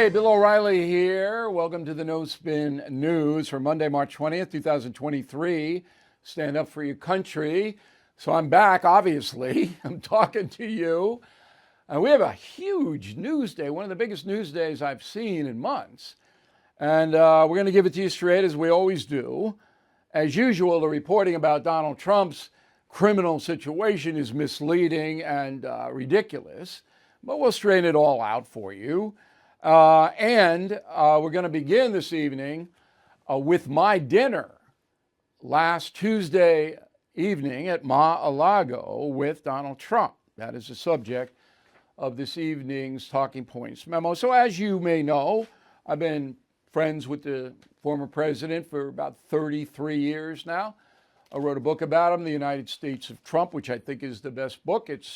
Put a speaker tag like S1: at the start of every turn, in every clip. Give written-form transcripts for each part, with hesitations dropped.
S1: Hey, Bill O'Reilly here. Welcome to the No Spin News for Monday, March 20th, 2023. Stand up for your country. So I'm back, obviously. I'm talking to you. And we have a huge news day, one of the biggest news days I've seen in months. And we're going to give it to you straight, as we always do. As usual, the reporting about Donald Trump's criminal situation is misleading and ridiculous. But we'll straighten it all out for you. And we're going to begin this evening with my dinner last Tuesday evening at Mar-a-Lago with Donald Trump. That is the subject of this evening's Talking Points Memo. So as you may know, I've been friends with the former president for about 33 years now. I wrote a book about him, The United States of Trump, which I think is the best book. It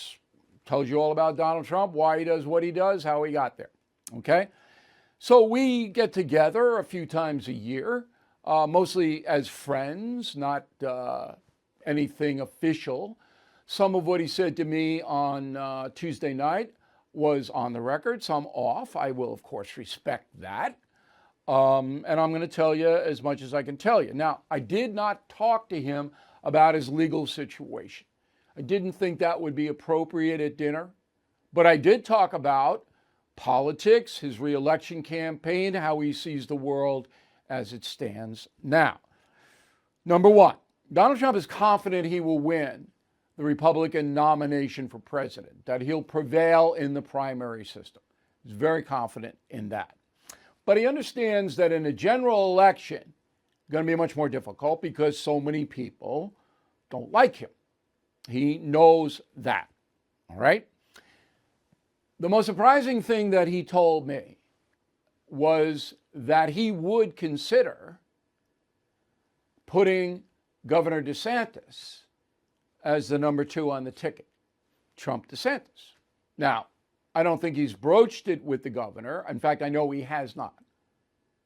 S1: tells you all about Donald Trump, why he does what he does, how he got there. Okay, so we get together a few times a year, mostly as friends, not anything official. Some of what he said to me on Tuesday night was on the record, some off. I will, of course, respect that. And I'm going to tell you as much as I can tell you. Now, I did not talk to him about his legal situation. I didn't think that would be appropriate at dinner, but I did talk about politics, his reelection campaign, how he sees the world as it stands now. Number one, Donald Trump is confident he will win the Republican nomination for president, that he'll prevail in the primary system. He's very confident in that. But he understands that in a general election, it's going to be much more difficult because so many people don't like him. He knows that, all right? The most surprising thing that he told me was that he would consider putting Governor DeSantis as the number 2 on the ticket, Trump DeSantis. Now, I don't think he's broached it with the governor. In fact, I know he has not.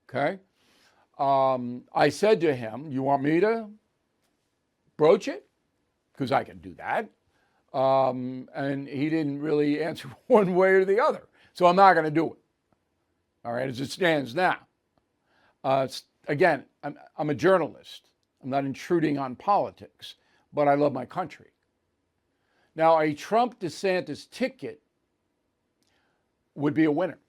S1: Okay? I said to him, you want me to broach it? Because I can do that. And he didn't really answer one way or the other. So I'm not going to do it. All right, as it stands now. Again, I'm a journalist. I'm not intruding on politics, but I love my country. Now, a Trump-DeSantis ticket would be a winner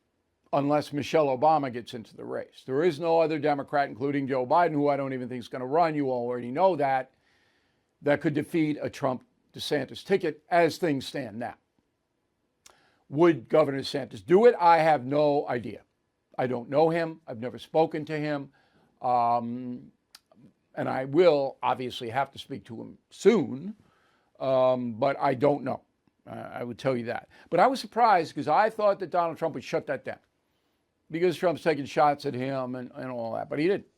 S1: unless Michelle Obama gets into the race. There is no other Democrat, including Joe Biden, who I don't even think is going to run. You already know that could defeat a Trump-DeSantis ticket as things stand now. Would Governor DeSantis do it? I have no idea. I don't know him. I've never spoken to him. And I will obviously have to speak to him soon, but I don't know. I would tell you that. But I was surprised because I thought that Donald Trump would shut that down because Trump's taking shots at him and all that, but he didn't.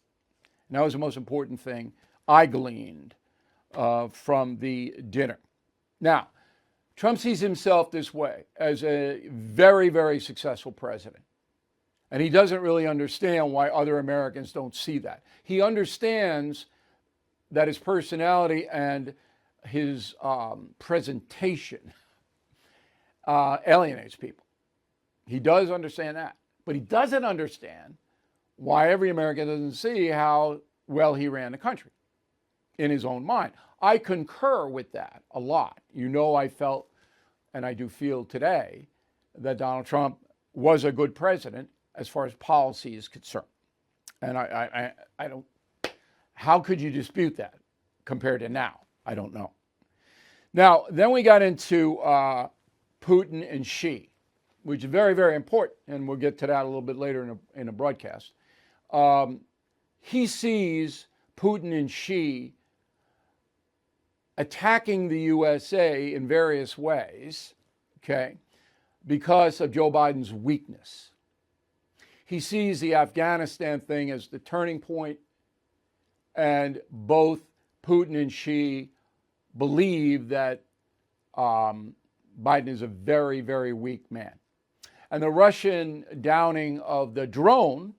S1: And that was the most important thing I gleaned from the dinner. Now, Trump sees himself this way, as a very, very successful president. And he doesn't really understand why other Americans don't see that. He understands that his personality and his presentation alienates people. He does understand that. But he doesn't understand why every American doesn't see how well he ran the country in his own mind. I concur with that a lot. You know, I felt, and I do feel today, that Donald Trump was a good president as far as policy is concerned. And I don't, how could you dispute that compared to now? I don't know. Now, then we got into Putin and Xi, which is very, very important, and we'll get to that a little bit later in a broadcast. He sees Putin and Xi attacking the USA in various ways, okay, because of Joe Biden's weakness. He sees the Afghanistan thing as the turning point, and both Putin and Xi believe that Biden is a very, very weak man. And the Russian downing of the drone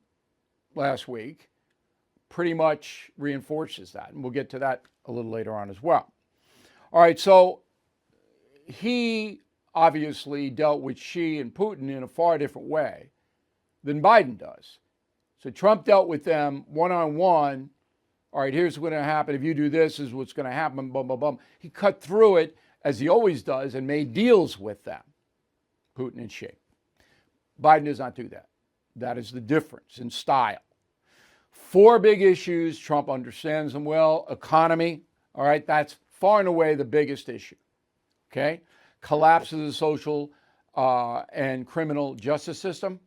S1: last week pretty much reinforces that. And we'll get to that a little later on as well. All right, so he obviously dealt with Xi and Putin in a far different way than Biden does. So Trump dealt with them one-on-one. All right, here's what's going to happen. If you do this, is what's going to happen, bum, bum, bum. He cut through it, as he always does, and made deals with them, Putin and Xi. Biden does not do that. That is the difference in style. 4 big issues. Trump understands them well. Economy. All right, that's far and away the biggest issue. Okay? Collapse of the social and criminal justice system.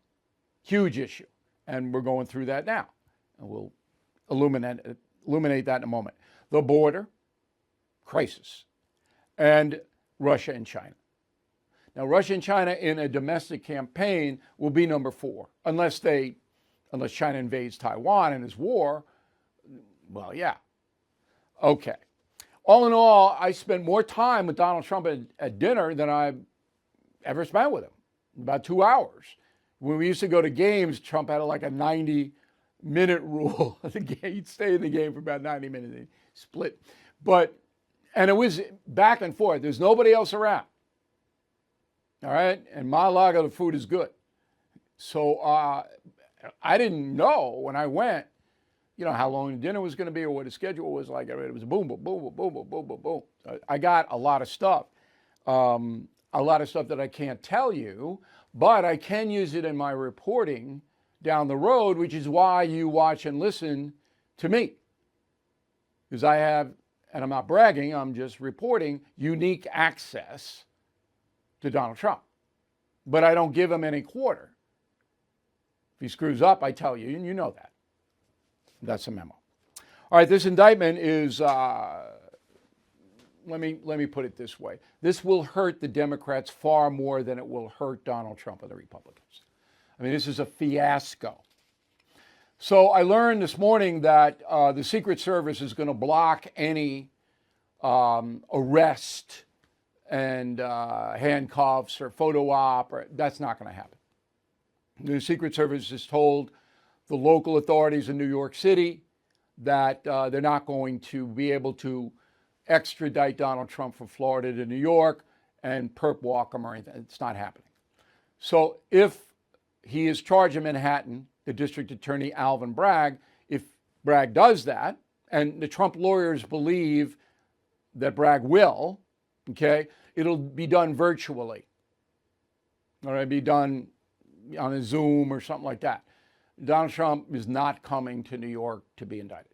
S1: Huge issue. And we're going through that now. And we'll illuminate that in a moment. The border, crisis. And Russia and China. Now, Russia and China in a domestic campaign will be number 4, unless China invades Taiwan and is war. Well, yeah. Okay. All in all, I spent more time with Donald Trump at dinner than I've ever spent with him. About 2 hours. When we used to go to games, Trump had like a 90-minute rule. He'd stay in the game for about 90 minutes. He'd split. And it was back and forth. There's nobody else around. All right? And Mar-a-Lago, the food is good. So I didn't know when I went, how long the dinner was going to be or what the schedule was like. It was boom, boom, boom, boom, boom, boom, boom, boom. I got a lot of stuff. A lot of stuff that I can't tell you, but I can use it in my reporting down the road, which is why you watch and listen to me. Because I have, and I'm not bragging, I'm just reporting, unique access to Donald Trump. But I don't give him any quarter. If he screws up, I tell you, and you know that. That's a memo. All right, this indictment is, let me put it this way. This will hurt the Democrats far more than it will hurt Donald Trump and the Republicans. I mean, this is a fiasco. So I learned this morning that the Secret Service is going to block any arrest and handcuffs or photo op. That's not going to happen. The Secret Service has told the local authorities in New York City that they're not going to be able to extradite Donald Trump from Florida to New York and perp walk him or anything. It's not happening. So if he is charged in Manhattan, the district attorney Alvin Bragg, if Bragg does that, and the Trump lawyers believe that Bragg will, okay, it'll be done virtually. Or it'll be done on a Zoom or something like that. Donald Trump is not coming to New York to be indicted.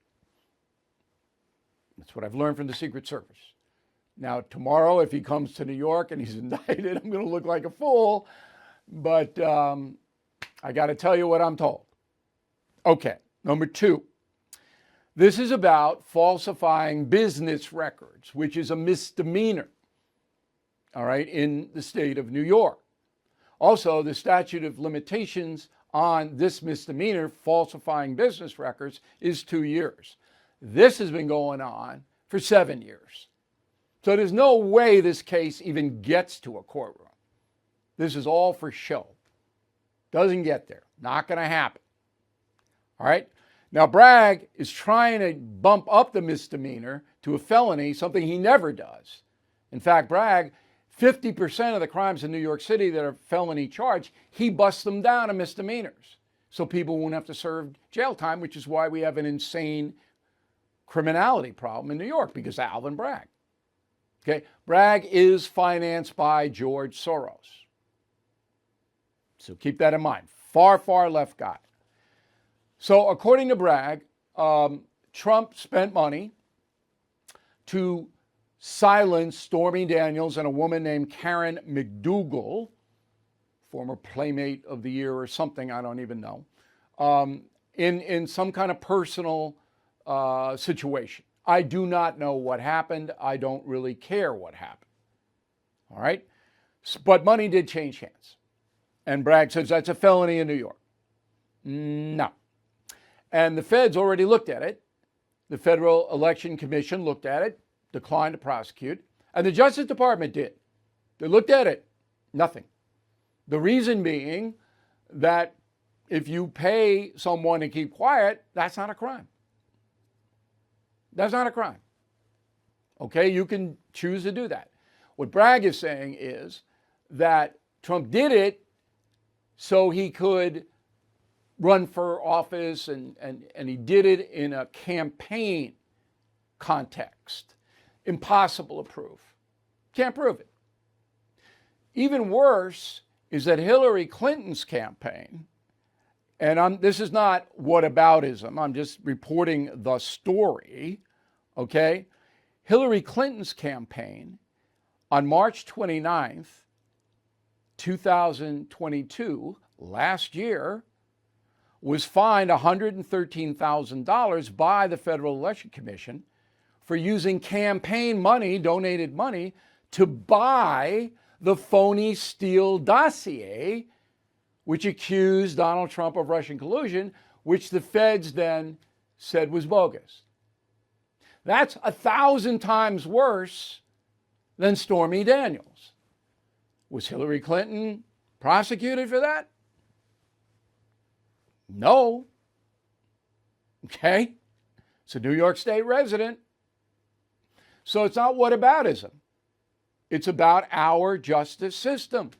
S1: That's what I've learned from the Secret Service. Now, tomorrow, if he comes to New York and he's indicted, I'm going to look like a fool. But I got to tell you what I'm told. Okay, number 2. This is about falsifying business records, which is a misdemeanor, all right, in the state of New York. Also, the statute of limitations on this misdemeanor, falsifying business records, is 2 years. This has been going on for 7 years. So there's no way this case even gets to a courtroom. This is all for show. Doesn't get there. Not going to happen. All right? Now, Bragg is trying to bump up the misdemeanor to a felony, something he never does. In fact, Bragg, 50% of the crimes in New York City that are felony charged, he busts them down to misdemeanors. So people won't have to serve jail time, which is why we have an insane criminality problem in New York, because of Alvin Bragg. Okay? Bragg is financed by George Soros. So keep that in mind. Far, far left guy. So according to Bragg, Trump spent money to silence Stormy Daniels and a woman named Karen McDougal, former Playmate of the Year or something, I don't even know, in some kind of personal situation. I do not know what happened. I don't really care what happened. All right? But money did change hands. And Bragg says that's a felony in New York. No. And the feds already looked at it. The Federal Election Commission looked at it, declined to prosecute, and the Justice Department did. They looked at it. Nothing. The reason being that if you pay someone to keep quiet, that's not a crime. That's not a crime. Okay, you can choose to do that. What Bragg is saying is that Trump did it so he could run for office, and he did it in a campaign context. Impossible to prove. Can't prove it. Even worse is that Hillary Clinton's campaign, and this is not whataboutism, I'm just reporting the story, okay? Hillary Clinton's campaign on March 29th, 2022, last year, was fined $113,000 by the Federal Election Commission for using campaign money, donated money, to buy the phony Steele dossier, which accused Donald Trump of Russian collusion, which the feds then said was bogus. That's 1,000 times worse than Stormy Daniels. Was Hillary Clinton prosecuted for that? No. Okay? It's a New York State resident. So it's not whataboutism. It's about our justice system.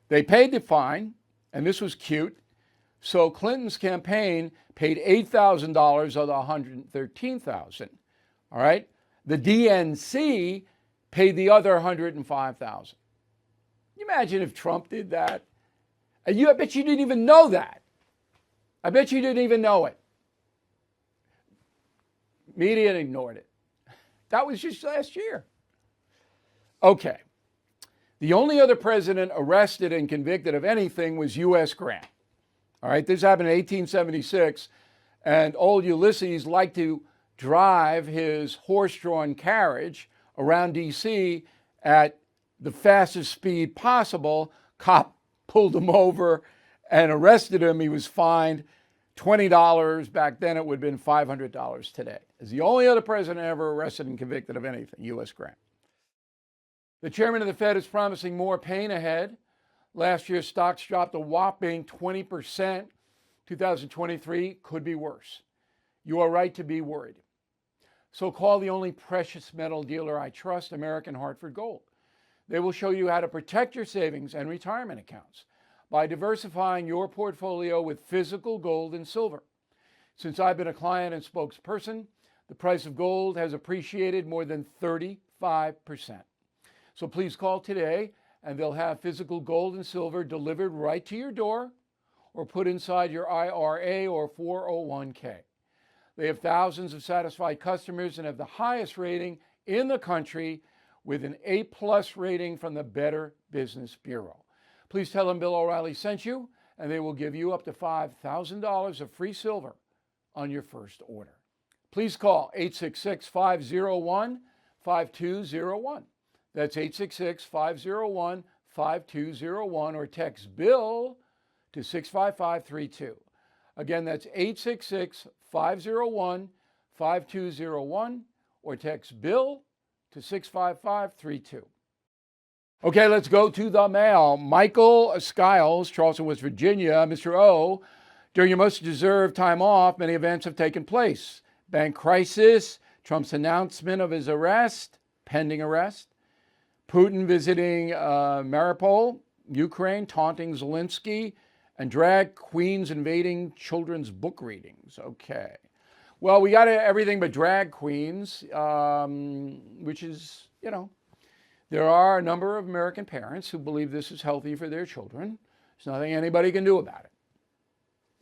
S1: They paid the fine, and this was cute. So Clinton's campaign paid $8,000 of the $113,000. All right? The DNC paid the other $105,000. Can you imagine if Trump did that? And I bet you didn't even know that. I bet you didn't even know it. Media ignored it. That was just last year. Okay. The only other president arrested and convicted of anything was U.S. Grant. All right, this happened in 1876, and old Ulysses liked to drive his horse-drawn carriage around D.C. at the fastest speed possible. Cop pulled him over and arrested him. He was fined $20. Back then, it would have been $500 today. As the only other president ever arrested and convicted of anything, U.S. Grant. The chairman of the Fed is promising more pain ahead. Last year, stocks dropped a whopping 20%. 2023 could be worse. You are right to be worried. So call the only precious metal dealer I trust, American Hartford Gold. They will show you how to protect your savings and retirement accounts by diversifying your portfolio with physical gold and silver. Since I've been a client and spokesperson, the price of gold has appreciated more than 35%. So please call today, and they'll have physical gold and silver delivered right to your door or put inside your IRA or 401k. They have thousands of satisfied customers and have the highest rating in the country with an A+ rating from the Better Business Bureau. Please tell them Bill O'Reilly sent you, and they will give you up to $5,000 of free silver on your first order. Please call 866-501-5201. That's 866-501-5201, or text BILL to 65532. Again, that's 866-501-5201, or text BILL to 65532. Okay, let's go to the mail. Michael Skiles, Charleston, West Virginia. Mr. O, during your most deserved time off, many events have taken place. Bank crisis, Trump's announcement of his arrest, pending arrest, Putin visiting Mariupol, Ukraine, taunting Zelensky, and drag queens invading children's book readings. Okay. Well, we got everything but drag queens, which is, there are a number of American parents who believe this is healthy for their children. There's nothing anybody can do about it.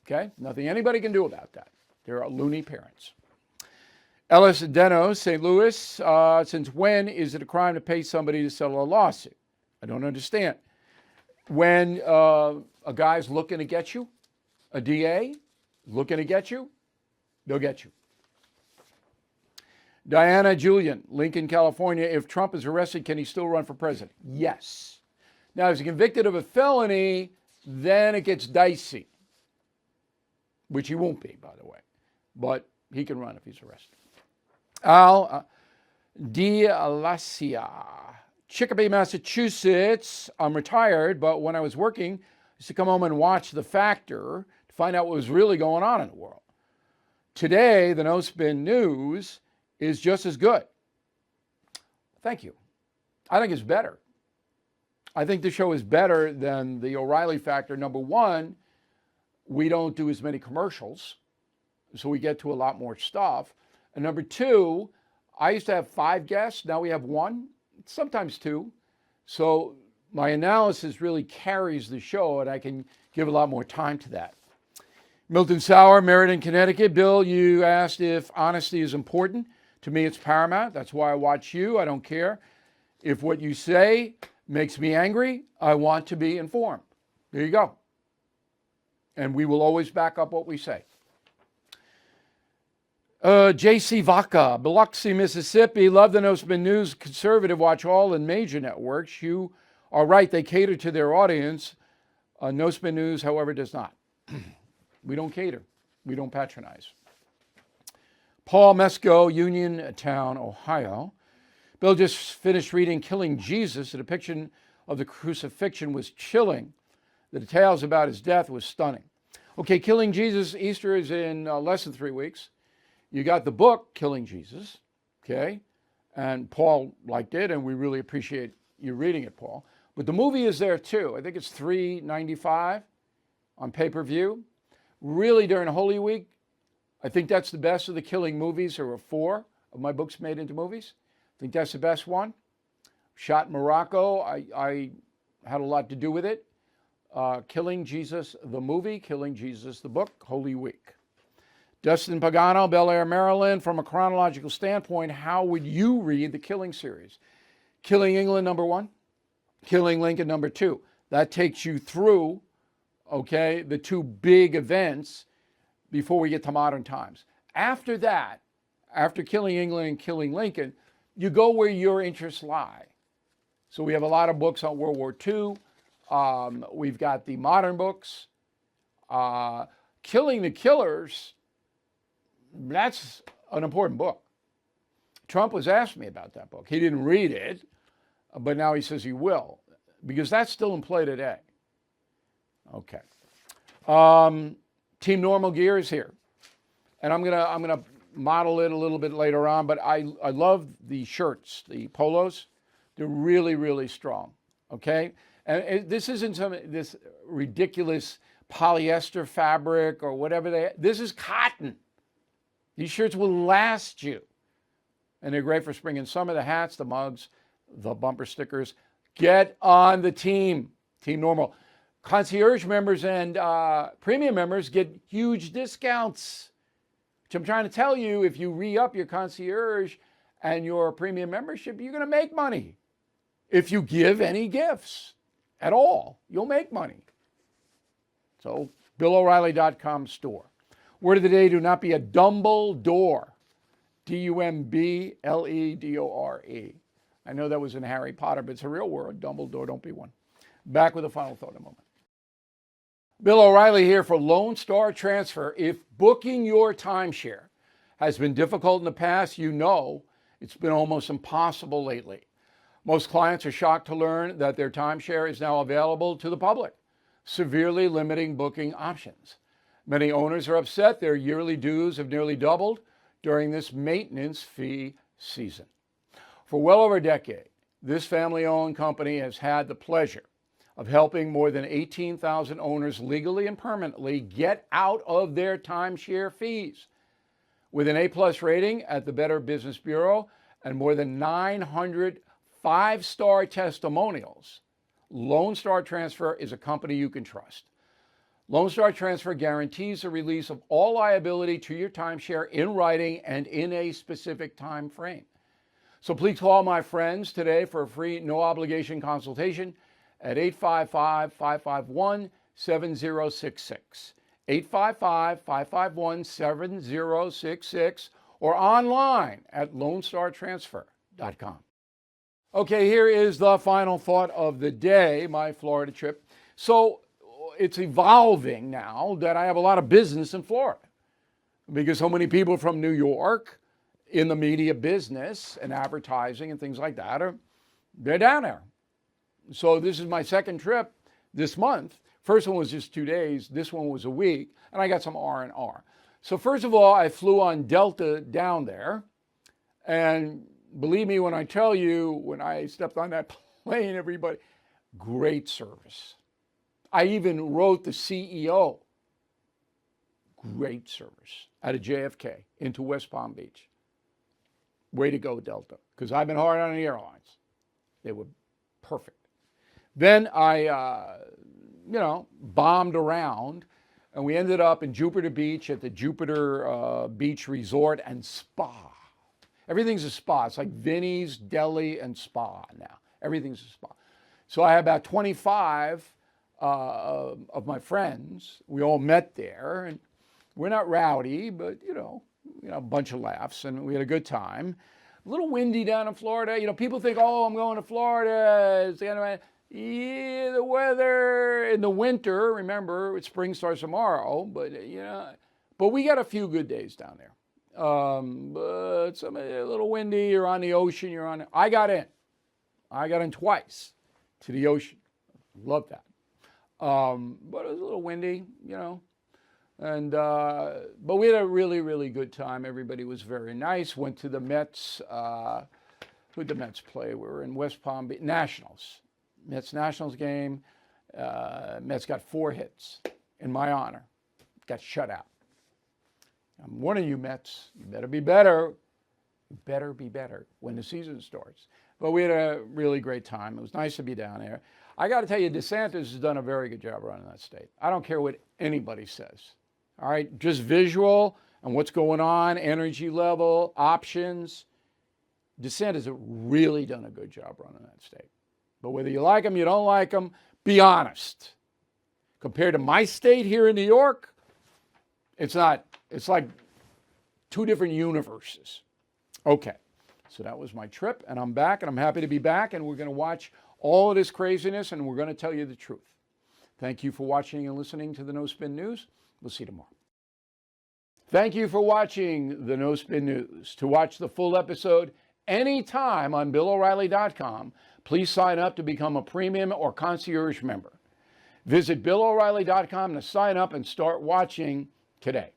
S1: Okay? Nothing anybody can do about that. There are loony parents. Ellis Deno, St. Louis, since when is it a crime to pay somebody to settle a lawsuit? I don't understand. When a guy's looking to get you, a DA looking to get you, they'll get you. Diana Julian, Lincoln, California. If Trump is arrested, can he still run for president? Yes. Now, if he's convicted of a felony, then it gets dicey, which he won't be, by the way. But he can run if he's arrested. Al D'Alacia, Chicopee, Massachusetts. I'm retired, but when I was working, I used to come home and watch The Factor to find out what was really going on in the world. Today, the No Spin News is just as good. Thank you. I think it's better. I think the show is better than the O'Reilly Factor, number one, we don't do as many commercials, so we get to a lot more stuff. And number two, I used to have 5 guests. Now we have 1, sometimes 2. So my analysis really carries the show, and I can give a lot more time to that. Milton Sauer, Meriden, Connecticut. Bill, you asked if honesty is important. To me, it's paramount. That's why I watch you. I don't care if what you say makes me angry. I want to be informed. There you go. And we will always back up what we say. J.C. Vaca, Biloxi, Mississippi. Love the No Spin News. Conservative, watch all and major networks. You are right. They cater to their audience. No Spin News, however, does not. We don't cater. We don't patronize. Paul Mesco, Uniontown, Ohio. Bill just finished reading Killing Jesus. The depiction of the crucifixion was chilling. The details about his death was stunning. Okay, Killing Jesus, Easter is in less than 3 weeks. You got the book, Killing Jesus, okay? And Paul liked it, and we really appreciate you reading it, Paul. But the movie is there too. I think it's $3.95 on pay-per-view. Really, during Holy Week, I think that's the best of the Killing movies. There were 4 of my books made into movies. I think that's the best one. Shot in Morocco. I had a lot to do with it. Killing Jesus, the movie. Killing Jesus, the book. Holy Week. Dustin Pagano, Bel Air, Maryland. From a chronological standpoint, how would you read the Killing series? Killing England, number 1. Killing Lincoln, number 2. That takes you through, okay, the 2 big events before we get to modern times. After that, after Killing England and Killing Lincoln, you go where your interests lie. So we have a lot of books on World War II. We've got the modern books. Killing the Killers, that's an important book. Trump was asking me about that book. He didn't read it, but now he says he will, because that's still in play today. Okay. Team Normal Gear is here, and I'm gonna model it a little bit later on. But I love the shirts, the polos. They're really, really strong. Okay, and this isn't this ridiculous polyester fabric or whatever this is cotton. These shirts will last you, and they're great for spring and summer. The hats, the mugs, the bumper stickers. Get on the team, Team Normal. Concierge members and premium members get huge discounts, which I'm trying to tell you, if you re-up your concierge and your premium membership, you're going to make money. If you give any gifts at all, you'll make money. So, BillO'Reilly.com store. Word of the day, do not be a Dumbledore. Dumbledore. I know that was in Harry Potter, but it's a real word. Dumbledore, don't be one. Back with a final thought in a moment. Bill O'Reilly here for Lone Star Transfer. If booking your timeshare has been difficult in the past, you know it's been almost impossible lately. Most clients are shocked to learn that their timeshare is now available to the public, severely limiting booking options. Many owners are upset their yearly dues have nearly doubled during this maintenance fee season. For well over a decade, this family-owned company has had the pleasure of helping more than 18,000 owners legally and permanently get out of their timeshare fees. With an A+ rating at the Better Business Bureau and more than 900 5-star testimonials, Lone Star Transfer is a company you can trust. Lone Star Transfer guarantees the release of all liability to your timeshare in writing and in a specific time frame. So please call my friends today for a free, no-obligation consultation at 855-551-7066, 855-551-7066, or online at lonestartransfer.com. Okay, here is the final thought of the day, my Florida trip. So it's evolving now that I have a lot of business in Florida because so many people from New York in the media business and advertising and things like that they're down there. So this is my second trip this month. First one was just 2 days. This one was a week, and I got some R&R. So first of all, I flew on Delta down there, and believe me when I tell you, when I stepped on that plane, everybody, great service. I even wrote the CEO great service out of JFK into West Palm Beach. Way to go, Delta, because I've been hard on the airlines. They were perfect. Then I, bombed around, and we ended up in Jupiter Beach at the Jupiter Beach Resort and Spa. Everything's a spa. It's like Vinny's Deli and Spa now. Everything's a spa. So I had about 25 of my friends. We all met there, and we're not rowdy, but a bunch of laughs, and we had a good time. A little windy down in Florida. People think, oh, I'm going to Florida. It's the end of my... Yeah, the weather in the winter, remember, spring starts tomorrow, but we got a few good days down there. But it's a little windy, you're on the ocean, I got in twice to the ocean. Love that. But it was a little windy, and but we had a really, really good time. Everybody was very nice. Went to the Mets. Who'd the Mets play? We were in West Palm Beach. Nationals. Mets Nationals game. Mets got 4 hits in my honor. Got shut out. I'm warning you, Mets. You better be better. You better be better when the season starts. But we had a really great time. It was nice to be down there. I got to tell you, DeSantis has done a very good job running that state. I don't care what anybody says. All right, just visual and what's going on, energy level, options. DeSantis has really done a good job running that state. But whether you like him, you don't like him, be honest. Compared to my state here in New York, it's like 2 different universes. Okay, so that was my trip, and I'm back, and I'm happy to be back, and we're going to watch all of this craziness, and we're going to tell you the truth. Thank you for watching and listening to the No Spin News. We'll see you tomorrow. Thank you for watching the No Spin News. To watch the full episode anytime on BillO'Reilly.com, please sign up to become a premium or concierge member. Visit BillO'Reilly.com to sign up and start watching today.